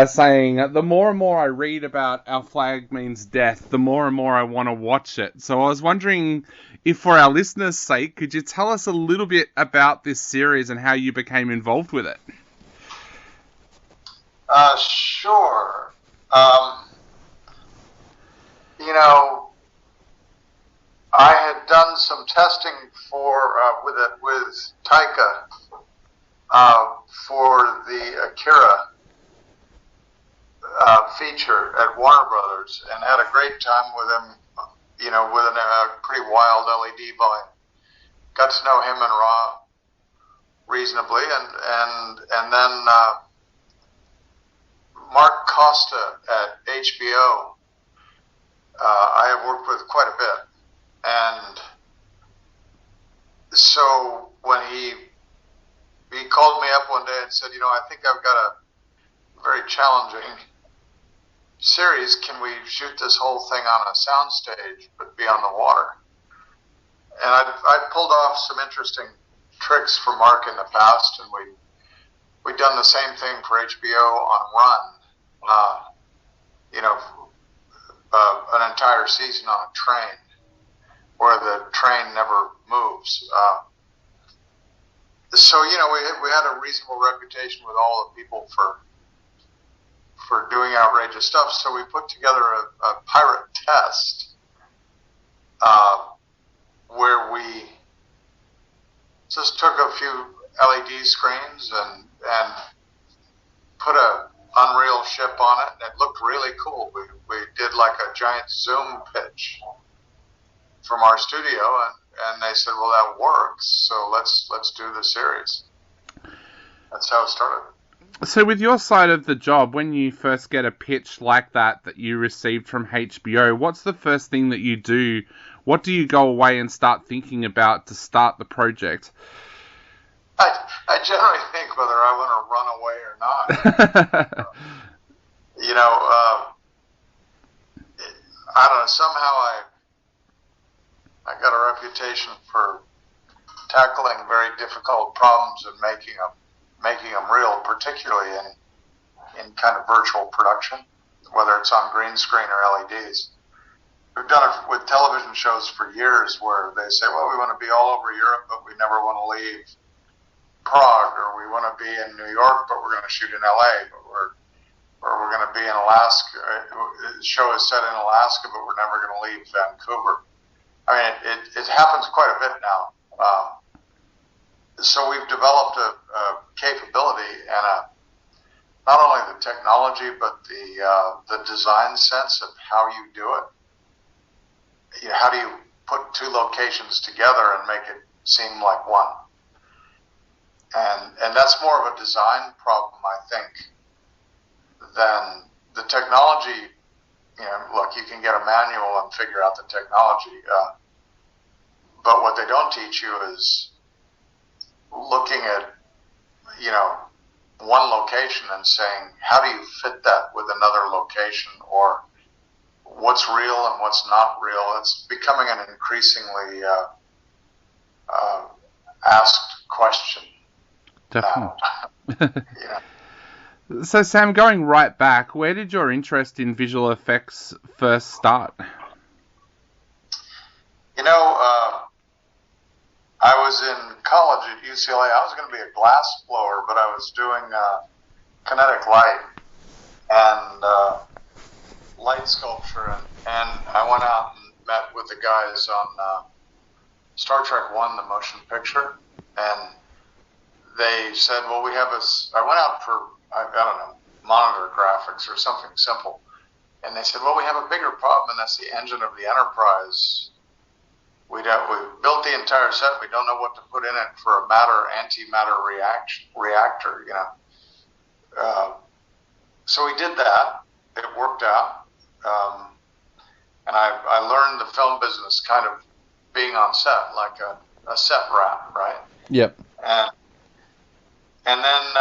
saying, the more and more I read about Our Flag Means Death, the more and more I want to watch it. So I was wondering if, for our listeners' sake, could you tell us a little bit about this series and how you became involved with it? Sure. I had done some testing with Taika for the Akira feature at Warner Brothers, and had a great time with him. With a pretty wild LED volume. Got to know him and Ra reasonably, and then Mark Costa at HBO. I have worked with quite a bit, and so when he called me up one day and said, I think I've got a very challenging series. Can we shoot this whole thing on a soundstage but be on the water? And I'd pulled off some interesting tricks for Mark in the past, and we'd done the same thing for HBO on Run. An entire season on a train where the train never moves. So we had a reasonable reputation with all the people for doing outrageous stuff. So we put together a pirate test where we just took a few LED screens and put a Unreal ship on it, and it looked really cool. We did like a giant Zoom pitch from our studio, and they said, well, that works, so let's do the series. That's how it started. So with your side of the job, when you first get a pitch like that you received from HBO, what's the first thing that you do? What do you go away and start thinking about to start the project? I generally think whether I want to run away or not. I don't know, somehow I got a reputation for tackling very difficult problems and making them real, particularly in kind of virtual production, whether it's on green screen or LEDs. We've done it with television shows for years where they say, well, we want to be all over Europe, but we never want to leave Prague, or we want to be in New York, but we're going to shoot in LA, or we're going to be in Alaska. The show is set in Alaska, but we're never going to leave Vancouver. I mean, it happens quite a bit now. So we've developed a capability and not only the technology, but the design sense of how you do it. How do you put two locations together and make it seem like one? And that's more of a design problem, I think, than the technology. Look, you can get a manual and figure out the technology, but what they don't teach you is looking at, one location and saying, how do you fit that with another location, or what's real and what's not real? It's becoming an increasingly asked question. Definitely. So, Sam, going right back, where did your interest in visual effects first start? I was in college at UCLA. I was going to be a glass blower, but I was doing kinetic light and light sculpture, and I went out and met with the guys on Star Trek I, the motion picture, and they said, well, we have this. I went out for, I don't know, monitor graphics or something simple. And they said, well, we have a bigger problem, and that's the engine of the Enterprise. We built the entire set. We don't know what to put in it for a antimatter reactor, So we did that. It worked out. And I learned the film business kind of being on set, like a set rat, right? Yep. And then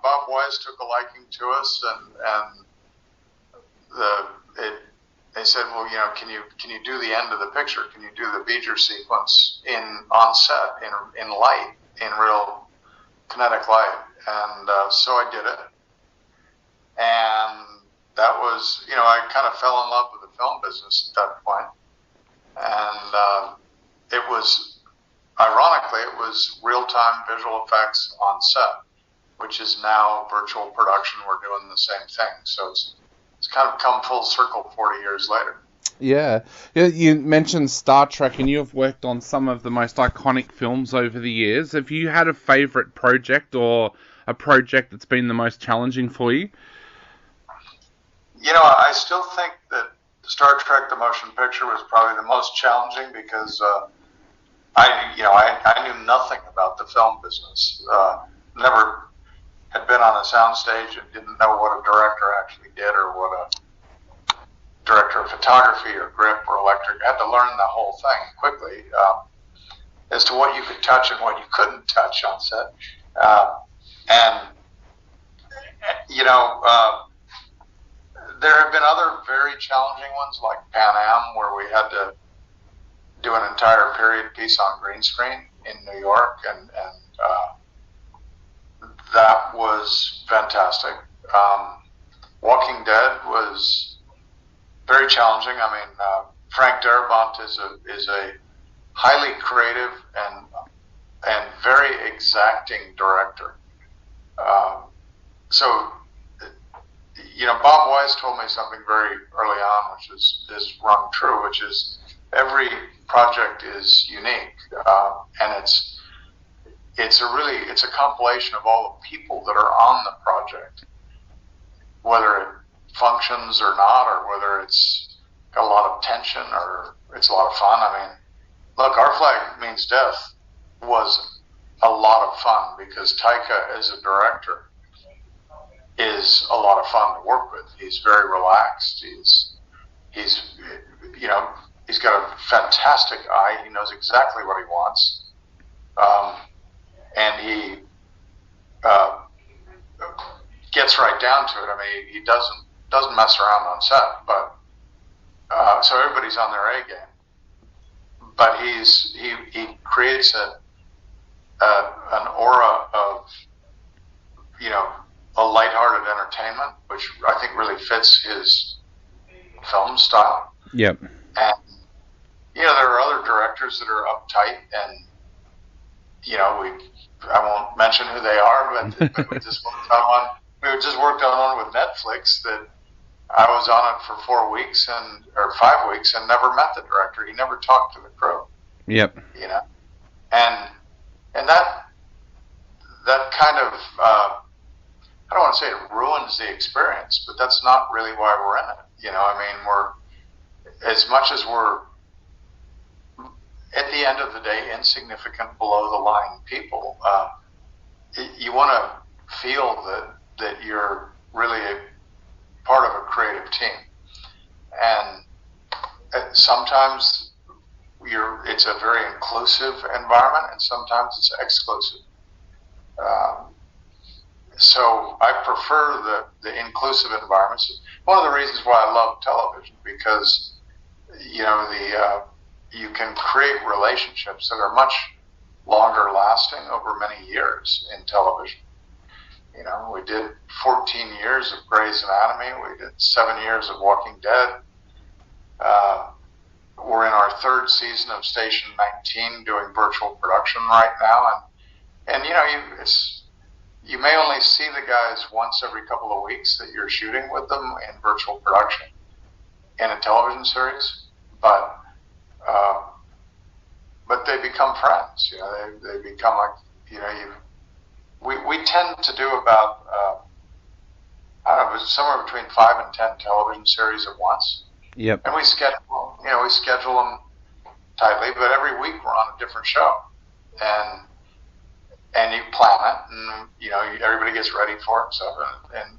Bob Wise took a liking to us, and they said, well, can you do the end of the picture? Can you do the Beeger sequence on set in light, in real kinetic light? And so I did it, and kind of fell in love with the film business at that point. And it was, ironically, it was real-time visual effects on set, which is now virtual production. We're doing the same thing. So it's kind of come full circle 40 years later. Yeah. You mentioned Star Trek, and you've worked on some of the most iconic films over the years. Have you had a favorite project or a project that's been the most challenging for you? You know, I still think that Star Trek: The Motion Picture was probably the most challenging because I knew nothing about the film business. Never had been on a soundstage and didn't know what a director actually did or what a director of photography or grip or electric. I had to learn the whole thing quickly as to what you could touch and what you couldn't touch on set. There have been other very challenging ones like Pan Am, where we had to do an entire period piece on green screen in New York, and that was fantastic. Walking Dead was very challenging. I mean, Frank Darabont is a highly creative and very exacting director. Bob Wise told me something very early on, which is rung true, which is every project is unique, and it's a compilation of all the people that are on the project, whether it functions or not, or whether it's got a lot of tension or it's a lot of fun. I mean, look, Our Flag Means Death was a lot of fun because Taika, as a director, is a lot of fun to work with. He's very relaxed. He's got a fantastic eye. He knows exactly what he wants, and he gets right down to it. I mean, he doesn't mess around on set, but so everybody's on their A game. But he creates an aura of a lighthearted entertainment, which I think really fits his film style. Yep. And there are other directors that are uptight, and I won't mention who they are, but we just worked on one with Netflix that I was on it for 4 weeks or 5 weeks and never met the director. He never talked to the crew. Yep. And that kind of I don't want to say it ruins the experience, but that's not really why we're in it. I mean, we're, as much as we're at the end of the day insignificant, below the line people, you want to feel that you're really a part of a creative team, and sometimes it's a very inclusive environment, and sometimes it's exclusive. So I prefer the inclusive environments. One of the reasons why I love television, because you can create relationships that are much longer lasting over many years in television. We did 14 years of Grey's Anatomy. We did 7 years of Walking Dead. We're in our 3rd season of Station 19 doing virtual production right now, and you may only see the guys once every couple of weeks that you're shooting with them in virtual production in a television series, but they become friends. They become like, we tend to do about somewhere between 5 and 10 television series at once. Yep. And we schedule them tightly, but every week we're on a different show, and you plan it, and everybody gets ready for it, and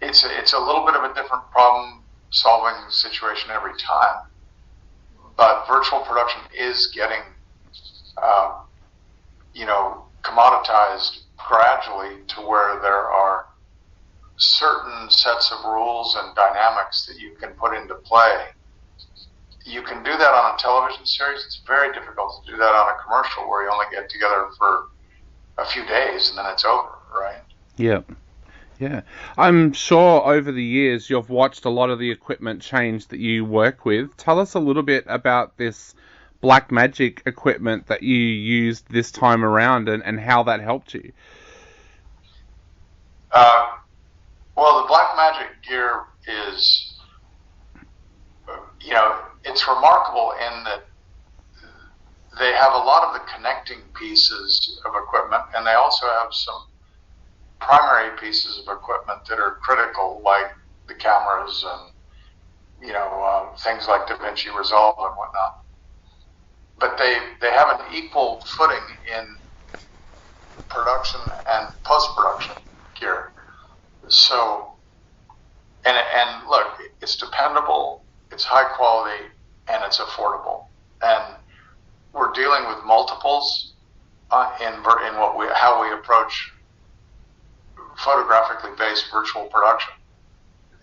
it's a little bit of a different problem-solving situation every time. But virtual production is getting, commoditized gradually to where there are certain sets of rules and dynamics that you can put into play. You can do that on a television series. It's very difficult to do that on a commercial where you only get together for a few days and then it's over, right? Yep. Yeah. I'm sure over the years you've watched a lot of the equipment change that you work with. Tell us a little bit about this Blackmagic equipment that you used this time around and how that helped you. Uh, well, the Blackmagic gear is, it's remarkable in that they have a lot of the connecting pieces of equipment, and they also have some primary pieces of equipment that are critical, like the cameras and things like DaVinci Resolve and whatnot. But they have an equal footing in production and post-production gear. So, and look, it's dependable, it's high quality, and it's affordable. And we're dealing with multiples in how we approach photographically based virtual production.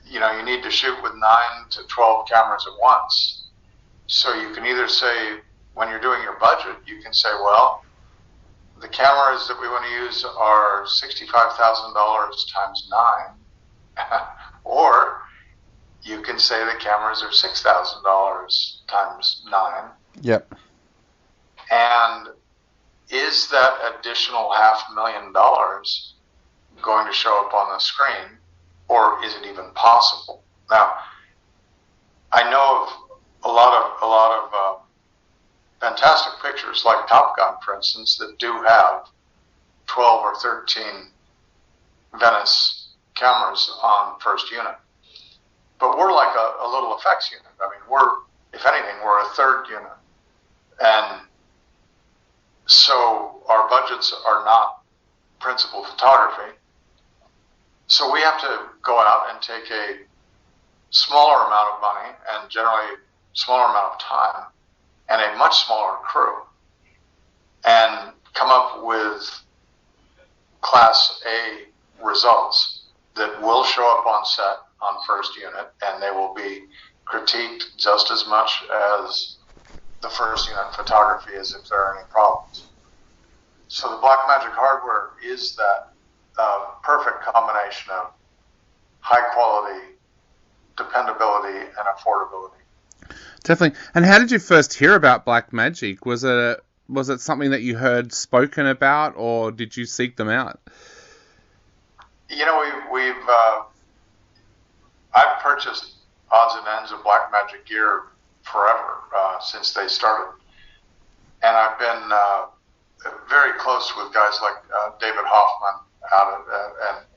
You need to shoot with 9 to 12 cameras at once. So you can either say, when you're doing your budget, you can say, well, the cameras that we want to use are $65,000 times 9, or you can say the cameras are $6,000 times 9. Yep. And is that additional $500,000 going to show up on the screen, or is it even possible? Now, I know of a lot of fantastic pictures, like Top Gun, for instance, that do have 12 or 13 Venice cameras on first unit. But we're like a little effects unit. I mean, if anything, we're a third unit. And so our budgets are not principal photography. So we have to go out and take a smaller amount of money, and generally smaller amount of time, and a much smaller crew, and come up with Class A results that will show up on set on first unit, and they will be critiqued just as much as the first unit photography as if there are any problems. So the Blackmagic hardware is that perfect combination of high quality, dependability, and affordability. Definitely. And how did you first hear about Blackmagic? Was it something that you heard spoken about, or did you seek them out? I've purchased odds and ends of Blackmagic gear forever, since they started. And I've been very close with guys like David Hoffman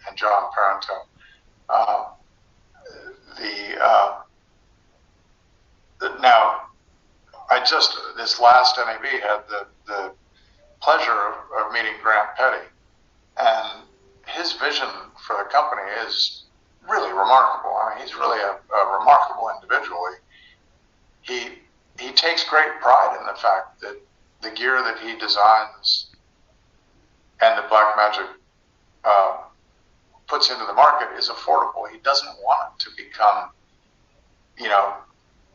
and John Parento. Now, this last NAB had the pleasure of meeting Grant Petty, and his vision for the company is really remarkable. I mean, he's really a remarkable individual. He takes great pride in the fact that the gear that he designs and that Blackmagic puts into the market is affordable. He doesn't want it to become,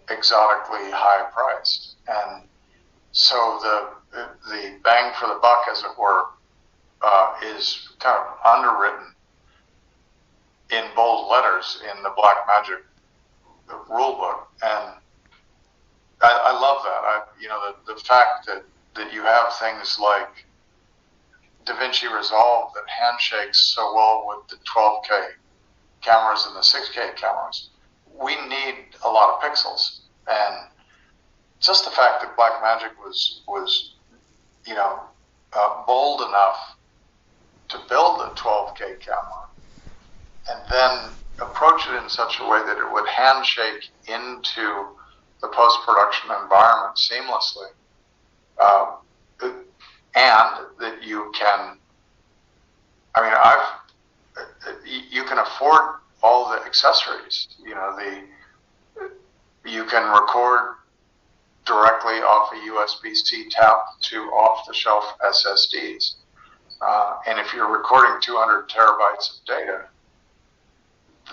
exotically high priced. And so the bang for the buck, as it were, is kind of underwritten in bold letters in the Blackmagic rule book. And I love that. The fact that you have things like DaVinci Resolve that handshakes so well with the 12K cameras and the 6K cameras. We need a lot of pixels, and just the fact that Blackmagic was bold enough to build a 12K camera and then approach it in such a way that it would handshake into the post-production environment seamlessly, and that you can, you can afford all the accessories. You can record directly off a USB-C tap to off-the-shelf SSDs. And if you're recording 200 terabytes of data,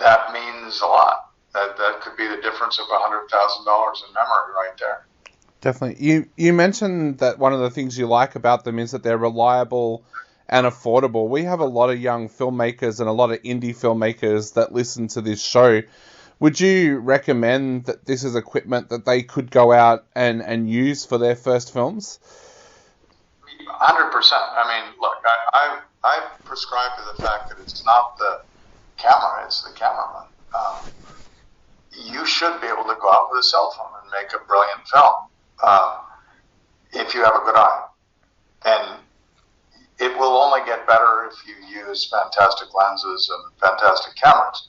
that means a lot. That could be the difference of $100,000 in memory right there. Definitely. You mentioned that one of the things you like about them is that they're reliable and affordable. We have a lot of young filmmakers and a lot of indie filmmakers that listen to this show. Would you recommend that this is equipment that they could go out and use for their first films? 100%. I mean, look, I prescribe to the fact that it's not the camera, it's the cameraman. You should be able to go out with a cell phone and make a brilliant film if you have a good eye. And it will only get better if you use fantastic lenses and fantastic cameras.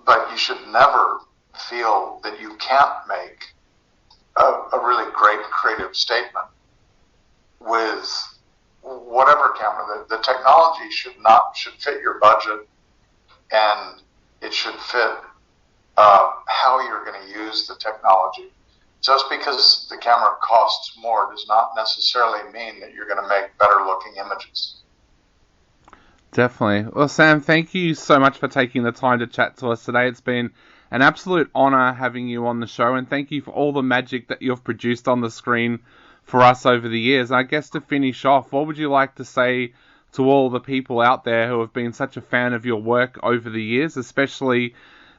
But you should never feel that you can't make a really great creative statement with whatever camera. The technology should fit your budget, and it should fit how you're going to use the technology. Just because the camera costs more does not necessarily mean that you're going to make better looking images. Definitely. Well, Sam, thank you so much for taking the time to chat to us today. It's been an absolute honor having you on the show, and thank you for all the magic that you've produced on the screen for us over the years. I guess to finish off, what would you like to say to all the people out there who have been such a fan of your work over the years, especially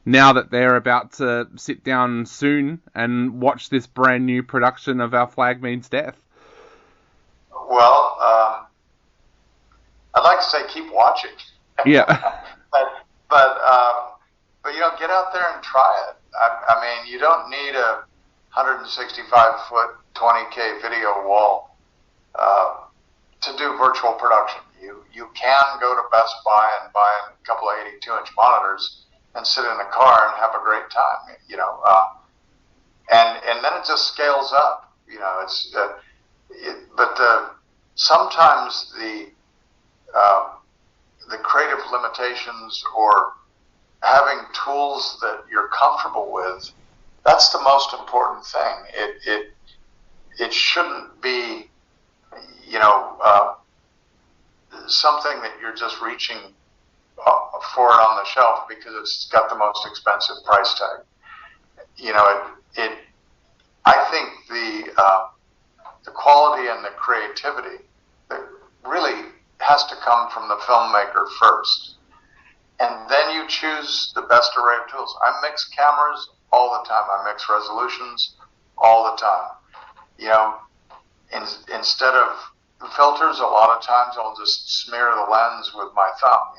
now that they're about to sit down soon and watch this brand new production of Our Flag Means Death? Well, I'd like to say keep watching. Yeah. but you know, get out there and try it. I mean, you don't need a 165-foot, 20K video wall to do virtual production. You can go to Best Buy and buy a couple of 82-inch monitors and sit in a car and have a great time. You know, and then it just scales up. You know, sometimes the creative limitations or having tools that you're comfortable with, that's the most important thing. It shouldn't be, you know, something that you're just reaching for it on the shelf because it's got the most expensive price tag. You know, I think the quality and the creativity that really has to come from the filmmaker first. And then you choose the best array of tools. I mix cameras all the time. I mix resolutions all the time. You know, instead of filters, a lot of times I'll just smear the lens with my thumb.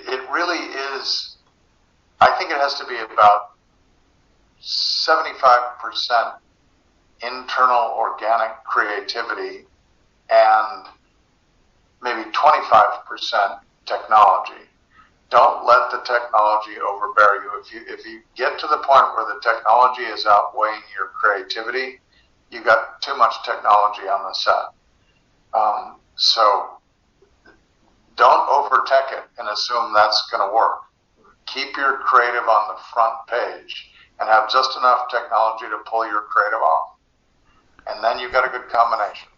It really is. I think it has to be about 75% internal organic creativity and maybe 25% technology. Don't let the technology overbear you. If you get to the point where the technology is outweighing your creativity, you got too much technology on the set. So don't overtech it and assume that's going to work. Keep your creative on the front page and have just enough technology to pull your creative off. And then you've got a good combination.